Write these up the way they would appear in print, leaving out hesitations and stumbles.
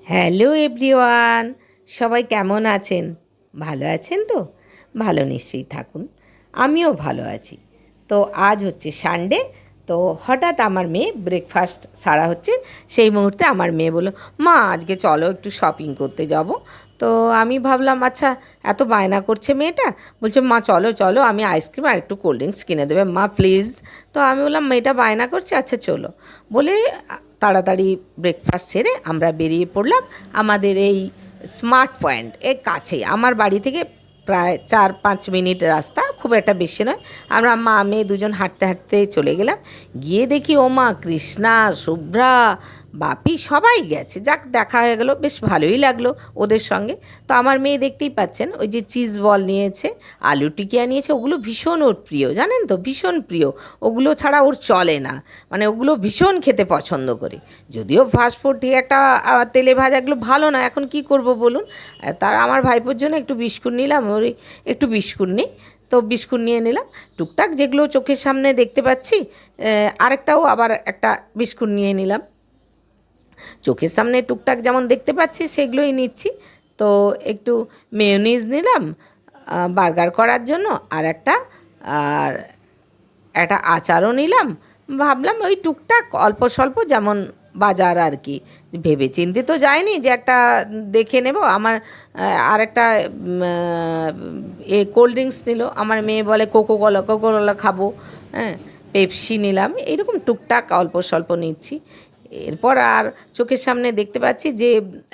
Hello everyone, সবাই কেমন আছেন? ভালো আছেন তো? ভালো নিশ্চয়ই থাকুন। আমিও ভালো আছি। তো আজ হচ্ছে সানডে। তো হঠাৎ আমার মেয়ে ব্রেকফাস্ট সারা হচ্ছে, সেই মুহূর্তে আমার মেয়ে বলল, মা আজকে চলো একটু শপিং করতে যাব। তো আমি ভাবলাম আচ্ছা, এত বায়না করছে মেয়েটা, বলছে মা চলো চলো, আমি আইসক্রিম আর একটু কোল্ড ড্রিঙ্কস কিনে দেবে মা প্লিজ। তো আমি বললাম মেয়েটা বায়না করছে, আচ্ছা চলো বলে তাড়াতাড়ি ব্রেকফাস্ট সেরে আমরা বেরিয়ে পড়লাম আমাদের এই স্মার্ট পয়েন্ট এর কাছেই, আমার বাড়ি থেকে প্রায় 4-5 মিনিট রাস্তা, খুব একটা বেশি নয়। আমরা মা মেয়ে দুজন হাঁটতে হাঁটতে চলে গেলাম। গিয়ে দেখি ও মা কৃষ্ণা, শুভ্রা, বাপি সবাই গেছে। যাক, দেখা হয়ে গেল, বেশ ভালোই লাগলো ওদের সঙ্গে। তো আমার মেয়ে দেখতেই পাচ্ছেন, ওই যে চিজ বল নিয়েছে, আলু টিকিয়া নিয়েছে, ওগুলো ভীষণ ওর প্রিয়, জানেন তো, ভীষণ প্রিয়। ওগুলো ছাড়া ওর চলে না, মানে ওগুলো ভীষণ খেতে পছন্দ করে। যদিও ফাস্টফুড দিয়ে একটা তেলে ভাজাগুলো ভালো না, এখন কি করব বলুন। তার আমার ভাইপোর জন্য একটু বিস্কুট নিলাম, ওই একটু বিস্কুট নিই, তো বিস্কুট নিয়ে নিলাম। টুকটাক যেগুলো চোখের সামনে দেখতে পাচ্ছি, আরেকটাও আবার একটা বিস্কুট নিয়ে নিলাম। চোখের সামনে টুকটাক যেমন দেখতে পাচ্ছি সেগুলোই নিচ্ছি। তো একটু মেয়োনিজ নিলাম বার্গার করার জন্য, আর একটা আচারও নিলাম। ভাবলাম ওই টুকটাক অল্প স্বল্প যেমন বাজার আর কি, ভেবে চিন্তে তো যায়নি যে একটা দেখে নেব। আমার আর একটা কোল্ড ড্রিঙ্কস নিল আমার মেয়ে, বলে কোকোকোলা খাবো, হ্যাঁ, পেপসি নিলাম, এইরকম টুকটাক অল্প স্বল্প নিচ্ছি। এরপর আর চোখের সামনে দেখতে পাচ্ছি যে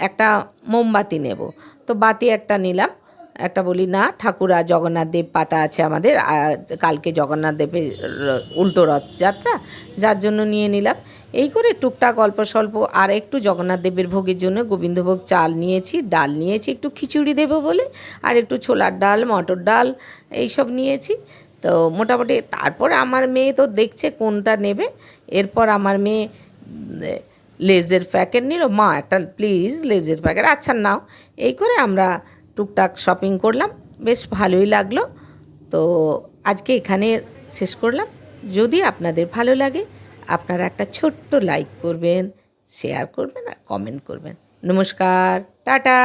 একটা মোমবাতি নেব, তো বাতি একটা নিলাম। একটা বলি না, ঠাকুর আর জগন্নাথ দেব পাতা আছে আমাদের, কালকে জগন্নাথ দেবের উল্টো রথযাত্রা, যার জন্য নিয়ে নিলাম। এই করে টুকটাক অল্প স্বল্প, আর একটু জগন্নাথ দেবের ভোগের জন্য গোবিন্দভোগ চাল নিয়েছি, ডাল নিয়েছি একটু খিচুড়ি দেবো বলে, আর একটু ছোলার ডাল, মটর ডাল, এইসব নিয়েছি। তো মোটামুটি তারপর আমার মেয়ে তো দেখছে কোনটা নেবে। এরপর আমার মেয়ে লেজের প্যাকেট নিল, মা একটা প্লিজ লেজের প্যাকেট, আচ্ছা নাও। এই করে আমরা টুকটাক শপিং করলাম, বেশ ভালোই লাগলো। তো আজকে এখানে শেষ করলাম। যদি আপনাদের ভালো লাগে, আপনারা একটা ছোট্ট লাইক করবেন, শেয়ার করবেন আর কমেন্ট করবেন। নমস্কার, টাটা।